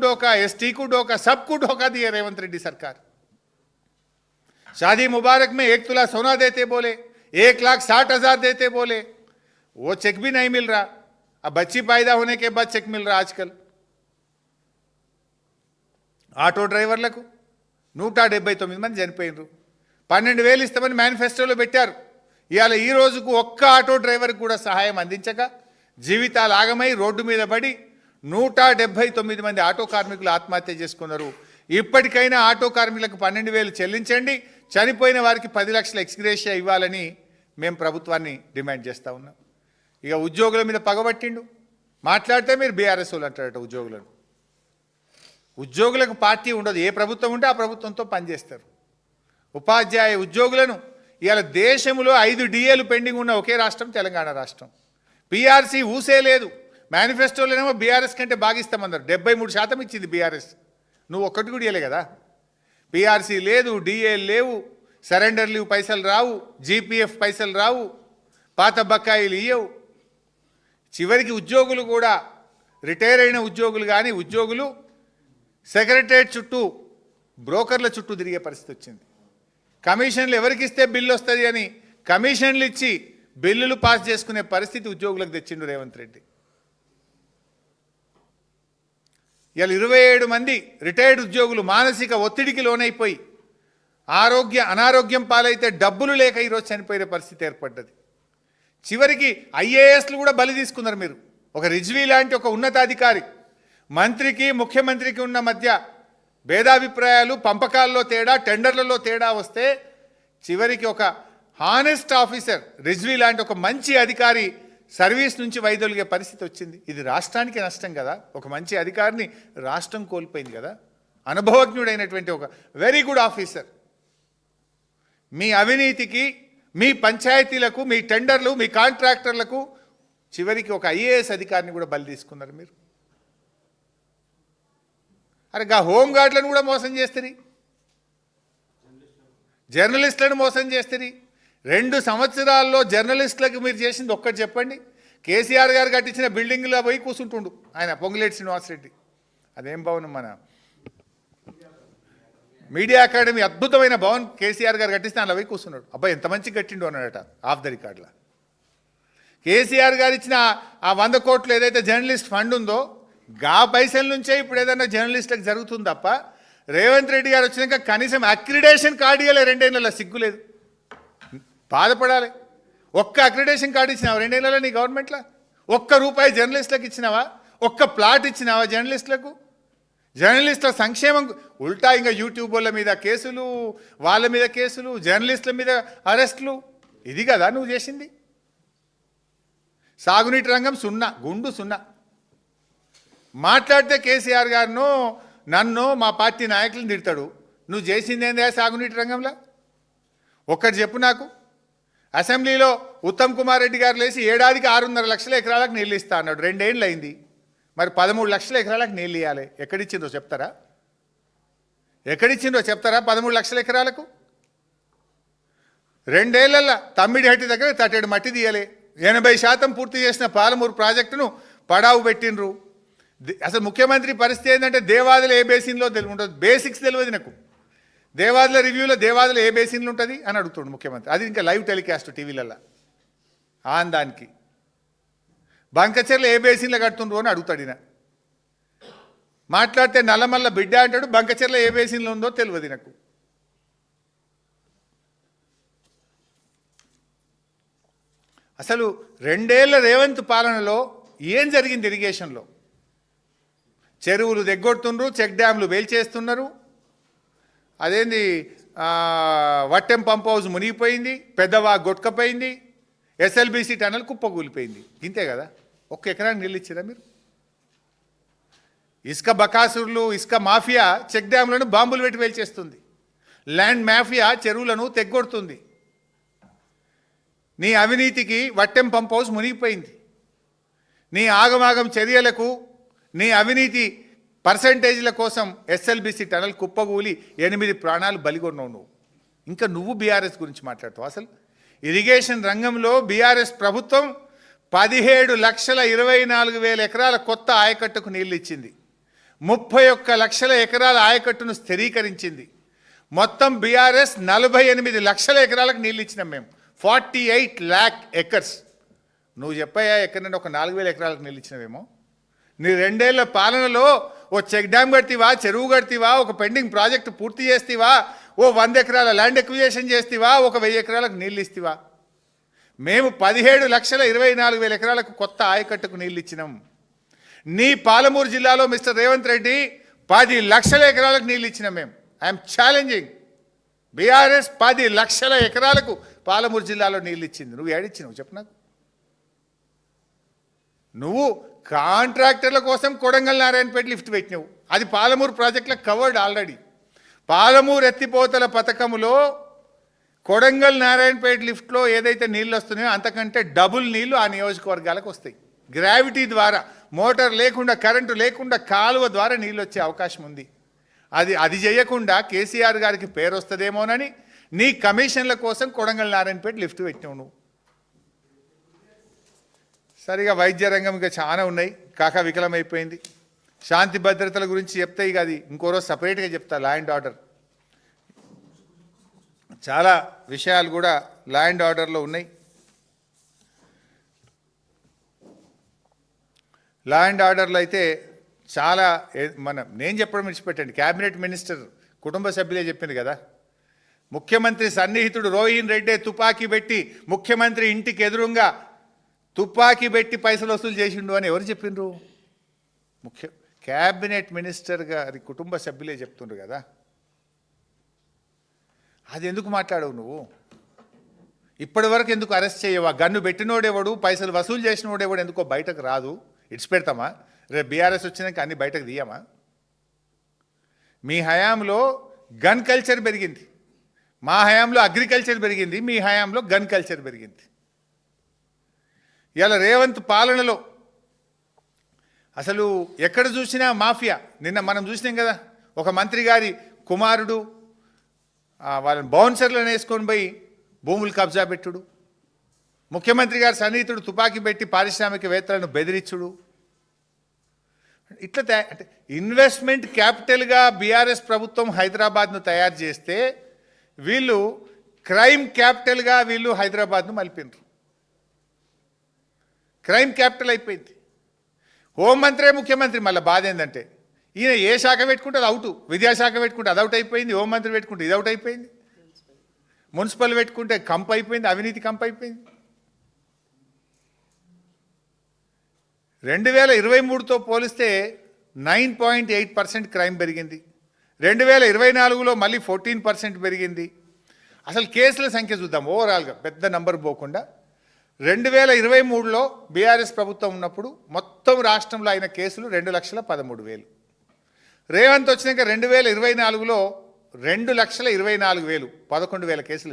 डोका, एसटी को डोका, सबको डोका दिए रेवंत रेड्डी सरकार। शादी मुबारक में 1 तोला सोना देते बोले, 1,60,000 देते बोले, वो चेक भी नहीं मिल रहा। अब बच्ची पैदा होने के बाद चेक मिल रहा आजकल। ఆటో డ్రైవర్లకు 179 మంది చనిపోయినరు। 12,000 ఇస్తామని మేనిఫెస్టోలో పెట్టారు। ఇవాళ ఈ రోజుకు ఒక్క ఆటో డ్రైవర్కి కూడా సహాయం అందించక జీవితాలు ఆగమై రోడ్డు మీద పడి 179 మంది ఆటో కార్మికులు ఆత్మహత్య చేసుకున్నారు। ఇప్పటికైనా ఆటో కార్మికులకు 12,000 చెల్లించండి, చనిపోయిన వారికి 10 లక్షల ఎక్స్గ్రేషియా ఇవ్వాలని మేము ప్రభుత్వాన్ని డిమాండ్ చేస్తూ ఉన్నాం। ఇక ఉద్యోగుల మీద పగబట్టిండు, మాట్లాడితే మీరు బీఆర్ఎస్ వాళ్ళు అంటారట ఉద్యోగులను। ఉద్యోగులకు పార్టీ ఉండదు, ఏ ప్రభుత్వం ఉంటే ఆ ప్రభుత్వంతో పనిచేస్తారు। ఉపాధ్యాయ ఉద్యోగులను ఇవాళ దేశంలో 5 డిఏలు పెండింగ్ ఉన్న ఒకే రాష్ట్రం తెలంగాణ రాష్ట్రం। పీఆర్సీ ఊసే లేదు, మేనిఫెస్టోలోనేమో బీఆర్ఎస్ కంటే బాగిస్తామన్నారు, 73% ఇచ్చింది బీఆర్ఎస్, నువ్వు ఒక్కటి కూడా ఇవ్వలే కదా। పీఆర్సీ లేదు, డిఏ లేవు, సరెండర్ లీవ్ పైసలు రావు, జీపీఎఫ్ పైసలు రావు, పాత బకాయిలు ఇయ్యవు। చివరికి ఉద్యోగులు కూడా రిటైర్ అయిన ఉద్యోగులు కానీ ఉద్యోగులు సెక్రటరేట్ చుట్టూ బ్రోకర్ల చుట్టూ తిరిగే పరిస్థితి వచ్చింది। కమిషన్లు ఎవరికి ఇస్తే బిల్లు వస్తుంది అని కమిషన్లు ఇచ్చి బిల్లులు పాస్ చేసుకునే పరిస్థితి ఉద్యోగులకు తెచ్చిండు రేవంత్ రెడ్డి। ఇవాళ 27 మంది రిటైర్డ్ ఉద్యోగులు మానసిక ఒత్తిడికి లోనైపోయి అనారోగ్యం పాలైతే డబ్బులు లేక ఈరోజు చనిపోయే పరిస్థితి ఏర్పడ్డది। చివరికి ఐఏఎస్లు కూడా బలి తీసుకున్నారు మీరు। ఒక రిజ్వీ లాంటి ఒక ఉన్నతాధికారి మంత్రికి ముఖ్యమంత్రికి ఉన్న మధ్య భేదాభిప్రాయాలు, పంపకాల్లో తేడా, టెండర్లలో తేడా వస్తే చివరికి ఒక హానెస్ట్ ఆఫీసర్ రిజ్వీ లాంటి ఒక మంచి అధికారి సర్వీస్ నుంచి వైదొలిగే పరిస్థితి వచ్చింది। ఇది రాష్ట్రానికి నష్టం కదా, ఒక మంచి అధికారిని రాష్ట్రం కోల్పోయింది కదా। అనుభవజ్ఞుడైనటువంటి ఒక వెరీ గుడ్ ఆఫీసర్ మీ అవినీతికి, మీ పంచాయతీలకు, మీ టెండర్లు, మీ కాంట్రాక్టర్లకు చివరికి ఒక ఐఏఎస్ అధికారిని కూడా బలి తీసుకున్నారు మీరు। అరే హోంగార్డులను కూడా మోసం చేస్తుంది, జర్నలిస్టులను మోసం చేస్తుంది। 2 సంవత్సరాల్లో జర్నలిస్టులకు మీరు చేసింది ఒక్కటి చెప్పండి। కేసీఆర్ గారు కట్టించిన బిల్డింగ్లో పోయి కూర్చుంటుండు ఆయన, పొంగులేటి శ్రీనివాసరెడ్డి, అదేం భవనం, మన మీడియా అకాడమీ, అద్భుతమైన భవన్ కేసీఆర్ గారు కట్టిస్తే అలా పోయి కూర్చున్నాడు। అబ్బాయి ఎంత మంచి కట్టిండు అన్నాడట ఆఫ్ ద రికార్డులో। కేసీఆర్ గారు ఇచ్చిన ఆ 100 కోట్లు ఏదైతే జర్నలిస్ట్ ఫండ్ ఉందో గా పైసల నుంచే ఇప్పుడు ఏదైనా జర్నలిస్టులకు జరుగుతుంది తప్ప రేవంత్ రెడ్డి గారు వచ్చినాక కనీసం అక్రిడేషన్ కార్డు ఇవ్వలే 2 ఏళ్ళలో, సిగ్గులేదు, బాధపడాలి। ఒక్క అక్రిడేషన్ కార్డు ఇచ్చినావా 2 ఏళ్ళలో నీ గవర్నమెంట్లో? ₹1 జర్నలిస్టులకు ఇచ్చినావా? ఒక్క ప్లాట్ ఇచ్చినావా జర్నలిస్టులకు? జర్నలిస్టుల సంక్షేమం ఉల్టా ఇంకా యూట్యూబ్ వాళ్ళ మీద కేసులు, వాళ్ళ మీద కేసులు, జర్నలిస్టుల మీద అరెస్టులు, ఇది కదా నువ్వు చేసింది। సాగునీటి రంగం సున్నా, గుండు సున్నా। మాట్లాడితే కేసీఆర్ గారిను, నన్ను, మా పార్టీ నాయకులను తిడతాడు, నువ్వు చేసింది ఏందా సాగునీటి రంగంలో? ఒక్కటి చెప్పు నాకు। అసెంబ్లీలో ఉత్తమ్ కుమార్ రెడ్డి గారు లేచి ఏడాదికి 6.5 లక్షల ఎకరాలకు నీళ్ళు ఇస్తా అన్నాడు, 2 ఏళ్ళు అయింది, మరి 13 లక్షల ఎకరాలకు నీళ్ళు ఇవ్వాలి, ఎక్కడిచ్చిందో చెప్తారా? ఎక్కడిచ్చిందో చెప్తారా? 13 లక్షల ఎకరాలకు 2 ఏళ్ళల్లో తమ్మిడిహట్టి దగ్గర తట్టేడు మట్టి తీయాలి, 80% పూర్తి చేసిన పాలమూరు ప్రాజెక్టును పడావు పెట్టినరు। అసలు ముఖ్యమంత్రి పరిస్థితి ఏంటంటే దేవాదులు ఏ బేసిన్లో ఉంటుంది, బేసిక్స్ తెలియదు నాకు। దేవాదుల రివ్యూలో దేవాదులు ఏ బేసిన్లు ఉంటుంది అని అడుగుతుండు ముఖ్యమంత్రి, అది ఇంకా లైవ్ టెలికాస్ట్ టీవీలలో ఆందానికి। బంకచెర్లు ఏ బేసిన్లో కడుతుండ్రు అని అడుగుతాడు ఈయన, మాట్లాడితే నల్లమల్ల బిడ్డ అంటాడు, బంకచెర్ల ఏ బేసిన్లో ఉందో తెలియదు నాకు। అసలు 2 ఏళ్ల రేవంత్ పాలనలో ఏం జరిగింది? ఇరిగేషన్లో చెరువులు తెగ్గొడుతుండ్రు, చెక్ డ్యామ్లు వేల్చేస్తున్నారు, అదేంది వట్టెం పంప్ హౌస్ మునిగిపోయింది, పెద్దవా గొట్టుకపోయింది, ఎస్ఎల్బీసీ టనల్ కుప్పకూలిపోయింది, ఇంతే కదా। 1 ఎకరానికి నీళ్ళు ఇచ్చిరా మీరు? ఇసుక బకాసురులు, ఇసుక మాఫియా చెక్ డ్యామ్లను బాంబులు పెట్టి వేల్చేస్తుంది, ల్యాండ్ మాఫియా చెరువులను తెగ్గొడుతుంది। నీ అవినీతికి వట్టెం పంప్ హౌస్ మునిగిపోయింది, నీ ఆగమాగం చర్యలకు, నీ అవినీతి పర్సంటేజ్ల కోసం ఎస్ఎల్బీసీ టనల్ కుప్పగూలి 8 ప్రాణాలు బలిగొన్నావు నువ్వు। ఇంకా నువ్వు బీఆర్ఎస్ గురించి మాట్లాడతావు? అసలు ఇరిగేషన్ రంగంలో బీఆర్ఎస్ ప్రభుత్వం 17,24,000 ఎకరాల కొత్త ఆయకట్టుకు నీళ్ళు ఇచ్చింది, 31 లక్షల ఎకరాల ఆయకట్టును స్థిరీకరించింది. మొత్తం బీఆర్ఎస్ 48 లక్షల ఎకరాలకు నీళ్ళు ఇచ్చినాం మేము. 48 lakh acres. నువ్వు చెప్పాయా ఎక్కడైనా ఒక 4,000 ఎకరాలకు నీళ్ళు ఇచ్చినవేమో? నీ 2 ఏళ్ల పాలనలో ఓ చెక్ డ్యామ్ కడితేవా, చెరువు కడితేవా, ఒక పెండింగ్ ప్రాజెక్టు పూర్తి చేస్తేవా, ఓ 100 ఎకరాల ల్యాండ్ ఎక్విజేషన్ చేస్తేవా, ఒక 1000 ఎకరాలకు నీళ్ళు ఇస్తేవా? మేము 17,24,000 ఎకరాలకు కొత్త ఆయకట్టుకు నీళ్ళు ఇచ్చినాం. నీ పాలమూరు జిల్లాలో మిస్టర్ రేవంత్ రెడ్డి 10 లక్షల ఎకరాలకు నీళ్ళు ఇచ్చినాం మేము. I'm challenging. బీఆర్ఎస్ 10 లక్షల ఎకరాలకు పాలమూరు జిల్లాలో నీళ్ళు ఇచ్చింది. నువ్వు ఏడిచ్చినావు చెప్పు నాకు. నువ్వు కాంట్రాక్టర్ల కోసం కొడంగల్ నారాయణపేట లిఫ్ట్ పెట్టినావు. అది పాలమూరు ప్రాజెక్టులకు కవర్డ్ ఆల్రెడీ. పాలమూరు ఎత్తిపోతల పథకములో కొడంగల్ నారాయణపేట లిఫ్ట్లో ఏదైతే నీళ్ళు వస్తున్నాయో అంతకంటే డబుల్ నీళ్లు ఆ నియోజకవర్గాలకు వస్తాయి. గ్రావిటీ ద్వారా, మోటార్ లేకుండా, కరెంటు లేకుండా కాలువ ద్వారా నీళ్ళు వచ్చే అవకాశం ఉంది. అది చేయకుండా కేసీఆర్ గారికి పేరు వస్తుందేమోనని నీ కమిషన్ల కోసం కొడంగల్ నారాయణపేట లిఫ్ట్ పెట్టినావు నువ్వు. సరిగా వైద్య రంగం ఇంకా చాలా ఉన్నాయి, కాక వికలమైపోయింది. శాంతి భద్రతల గురించి చెప్తే ఇక అది ఇంకో రోజు సపరేట్గా చెప్తా. లా అండ్ ఆర్డర్ చాలా విషయాలు కూడా లా అండ్ ఆర్డర్లో ఉన్నాయి. లా అండ్ ఆర్డర్లో అయితే చాలా నేను చెప్పడం విడిచిపెట్టండి, క్యాబినెట్ మినిస్టర్ కుటుంబ సభ్యులే చెప్పింది కదా. ముఖ్యమంత్రి సన్నిహితుడు రోహిన్ రెడ్డి తుపాకీ పెట్టి ముఖ్యమంత్రి ఇంటికి ఎదురుగా తుపాకీ పెట్టి పైసలు వసూలు చేసిండు అని ఎవరు చెప్పిండ్రు? క్యాబినెట్ మినిస్టర్ గారి కుటుంబ సభ్యులే చెప్తుండ్రు కదా. అది ఎందుకు మాట్లాడవు నువ్వు? ఇప్పటి వరకు ఎందుకు అరెస్ట్ చేయవా? గన్ను పెట్టినోడేవాడు, పైసలు వసూలు చేసినోడేవాడు ఎందుకో బయటకు రాదు. ఇట్స్ పెడతామా? రేపు బీఆర్ఎస్ వచ్చినాక అన్ని బయటకు తీయమా? మీ హయాంలో గన్ కల్చర్ పెరిగింది, మా హయాంలో అగ్రికల్చర్ పెరిగింది, మీ హయాంలో గన్ కల్చర్ పెరిగింది. ఇలా రేవంత్ పాలనలో అసలు ఎక్కడ చూసినా మాఫియా. నిన్న మనం చూసినాం కదా, ఒక మంత్రి గారి కుమారుడు వాళ్ళని బౌన్సర్లను వేసుకొని పోయి భూములు కబ్జా పెట్టుడు, ముఖ్యమంత్రి గారి సన్నిహితుడు తుపాకీ పెట్టి పారిశ్రామికవేత్తలను బెదిరించుడు. ఇట్లా అంటే ఇన్వెస్ట్మెంట్ క్యాపిటల్గా బీఆర్ఎస్ ప్రభుత్వం హైదరాబాద్ను తయారు చేస్తే వీళ్ళు క్రైమ్ క్యాపిటల్గా వీళ్ళు హైదరాబాద్ను మలిపినరు. క్రైమ్ క్యాపిటల్ అయిపోయింది. హోంమంత్రే ముఖ్యమంత్రి. మళ్ళీ బాధ ఏంటంటే ఈయన ఏ శాఖ పెట్టుకుంటే అది అవుట్, విద్యాశాఖ పెట్టుకుంటే అది అవుట్ అయిపోయింది, హోంమంత్రి పెట్టుకుంటే ఇది అవుట్ అయిపోయింది, మున్సిపల్ పెట్టుకుంటే కంప్ అయిపోయింది, అవినీతి కంప్ అయిపోయింది. 2023తో పోలిస్తే 9.8% క్రైమ్ పెరిగింది. 2024లో మళ్ళీ 14% పెరిగింది. అసలు కేసుల సంఖ్య చూద్దాం ఓవరాల్గా, పెద్ద నంబర్ పోకుండా. 2023లో బీఆర్ఎస్ ప్రభుత్వం ఉన్నప్పుడు మొత్తం రాష్ట్రంలో అయిన కేసులు 2,13,000. రేవంత్ వచ్చినాక 2024లో 2,24,000, 11,000 కేసులు.